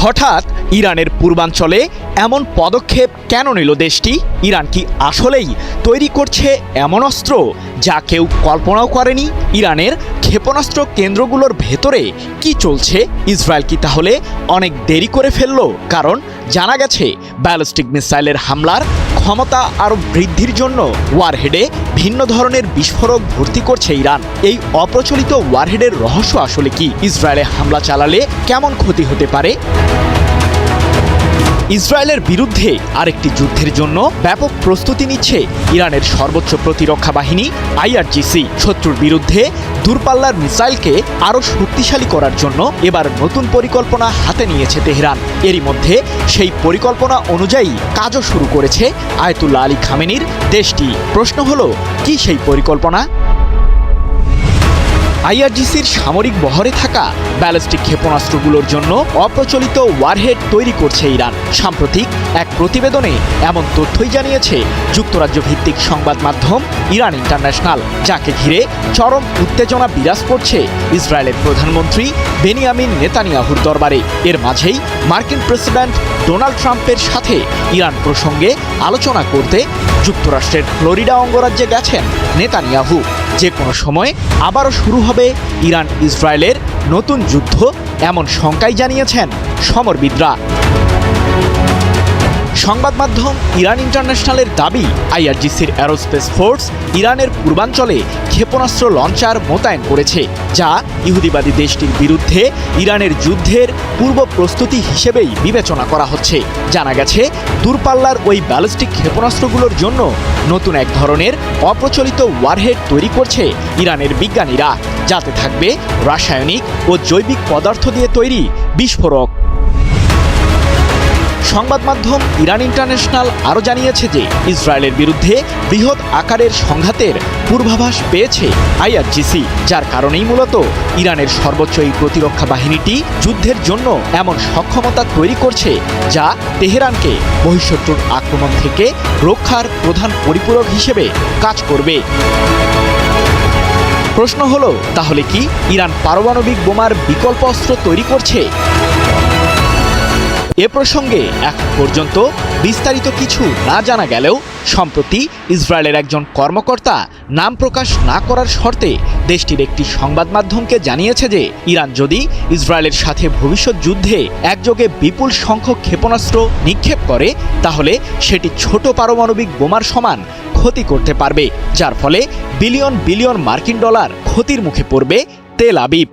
হঠাৎ ইরানের পূর্বাঞ্চলে এমন পদক্ষেপ কেন নিল দেশটি? ইরান কি আসলেই তৈরি করছে এমন অস্ত্র যা কেউ কল্পনাও করেনি? ইরানের ক্ষেপণাস্ত্র কেন্দ্রগুলোর ভেতরে কি চলছে? ইসরায়েল কি তাহলে অনেক দেরি করে ফেলল? কারণ জানা গেছে ব্যালিস্টিক মিসাইলের হামলার ক্ষমতা আরও বৃদ্ধির জন্য ওয়ারহেডে ভিন্ন ধরনের বিস্ফোরক ভর্তি করছে ইরান। এই অপ্রচলিত ওয়ারহেডের রহস্য আসলে কি? ইসরায়েলে হামলা চালালে কেমন ক্ষতি হতে পারে? ইসরায়েলের বিরুদ্ধে আরেকটি যুদ্ধের জন্য ব্যাপক প্রস্তুতি নিচ্ছে ইরানের সর্বোচ্চ প্রতিরক্ষা বাহিনী আইআরজিসি। শত্রুর বিরুদ্ধে দূরপাল্লার মিসাইলকে আরও শক্তিশালী করার জন্য এবার নতুন পরিকল্পনা হাতে নিয়েছে তেহরান। এরই মধ্যে সেই পরিকল্পনা অনুযায়ী কাজও শুরু করেছে আয়াতুল্লাহ আলী খামেনির দেশটি। প্রশ্ন হলো, কি সেই পরিকল্পনা? আইআরজিসির সামরিক বহরে থাকা ব্যালিস্টিক ক্ষেপণাস্ত্রগুলোর জন্য অপ্রচলিত ওয়ারহেড তৈরি করছে ইরান। সাম্প্রতিক এক প্রতিবেদনে এমন তথ্যই জানিয়েছে যুক্তরাজ্য ভিত্তিক সংবাদ মাধ্যম ইরান ইন্টারন্যাশনাল, যাকে ঘিরে চরম উত্তেজনা বিরাজ করছে ইসরায়েলের প্রধানমন্ত্রী বেনিয়ামিন নেতানিয়াহুর দরবারে। এর মাঝেই মার্কিন প্রেসিডেন্ট ডোনাল্ড ট্রাম্পের সাথে ইরান প্রসঙ্গে আলোচনা করতে যুক্তরাষ্ট্রের ফ্লোরিডা অঙ্গরাজ্যে গেছেন নেতানিয়াহু। যে কোনো সময় আবারও শুরু হবে ইরান ইসরায়েলের নতুন যুদ্ধ, এমন শঙ্কাই জানিয়েছেন সমরবিদরা। সংবাদ মাধ্যম ইরান ইন্টারন্যাশনালের দাবি, আইআরজিসির অ্যারোস্পেস ফোর্স ইরানের পূর্বাঞ্চলে ক্ষেপণাস্ত্র লঞ্চার মোতায়েন করেছে, যা ইহুদিবাদী দেশটির বিরুদ্ধে ইরানের যুদ্ধের পূর্ব প্রস্তুতি হিসেবেই বিবেচনা করা হচ্ছে। জানা গেছে দূরপাল্লার ওই ব্যালিস্টিক ক্ষেপণাস্ত্রগুলোর জন্য নতুন এক ধরনের অপ্রচলিত ওয়ারহেড তৈরি করছে ইরানের বিজ্ঞানীরা, যাতে থাকবে রাসায়নিক ও জৈবিক পদার্থ দিয়ে তৈরি বিস্ফোরক। সংবাদ মাধ্যম ইরান ইন্টারন্যাশনাল আরও জানিয়েছে যে ইসরায়েলের বিরুদ্ধে বৃহৎ আকারের সংঘাতের পূর্বাভাস পেয়েছে আইআরজিসি, যার কারণেই মূলত ইরানের সর্বোচ্চ এই প্রতিরক্ষা বাহিনীটি যুদ্ধের জন্য এমন সক্ষমতা তৈরি করছে যা তেহরানকে বহিঃশত্রুর আক্রমণ থেকে রক্ষার প্রধান পরিপূরক হিসেবে কাজ করবে। প্রশ্ন হলো, তাহলে কি ইরান পারমাণবিক বোমার বিকল্প অস্ত্র তৈরি করছে? এ প্রসঙ্গে এখন পর্যন্ত বিস্তারিত কিছু না জানা গেলেও সম্প্রতি ইসরায়েলের একজন কর্মকর্তা নাম প্রকাশ না করার শর্তে দেশটির একটি সংবাদ মাধ্যমকে জানিয়েছে যে ইরান যদি ইসরায়েলের সাথে ভবিষ্যৎ যুদ্ধে একযোগে বিপুল সংখ্যক ক্ষেপণাস্ত্র নিক্ষেপ করে, তাহলে সেটি ছোট পারমাণবিক বোমার সমান ক্ষতি করতে পারবে, যার ফলে বিলিয়ন বিলিয়ন মার্কিন ডলার ক্ষতির মুখে পড়বে তেল আবিব।